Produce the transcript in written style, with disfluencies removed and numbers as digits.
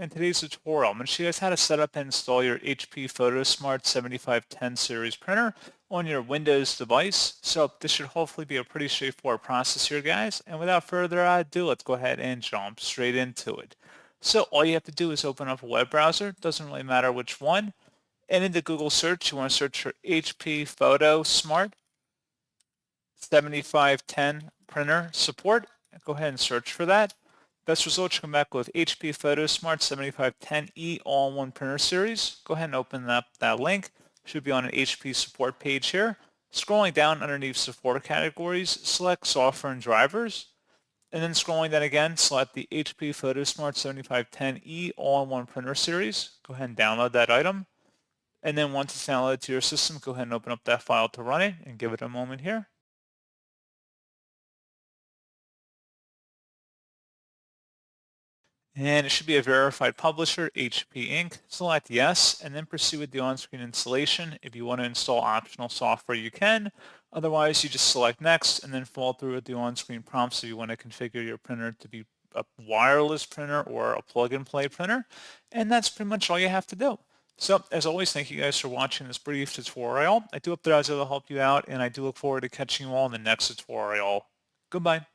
In today's tutorial, I'm going to show you guys how to set up and install your HP Photosmart 7510 series printer on your Windows device. So this should hopefully be a pretty straightforward process here, guys. And without further ado, let's go ahead and jump straight into it. So all you have to do is open up a web browser. Doesn't really matter which one. And in the Google search, you want to search for HP Photosmart 7510 printer support. Go ahead and search for that. Best results come back with HP Photosmart 7510E all-in-one printer series. Go ahead and open up that link. Should be on an HP support page here. Scrolling down underneath support categories, select software and drivers. And then scrolling down again, select the HP Photosmart 7510E all-in-one printer series. Go ahead and download that item. And then once it's downloaded to your system, go ahead and open up that file to run it and give it a moment here. And it should be a verified publisher, HP Inc. Select yes, and then proceed with the on-screen installation. If you want to install optional software, you can. Otherwise, you just select next and then follow through with the on-screen prompts if you want to configure your printer to be a wireless printer or a plug-and-play printer. And that's pretty much all you have to do. So, as always, thank you guys for watching this brief tutorial. I do hope that I was able to help you out, and I do look forward to catching you all in the next tutorial. Goodbye.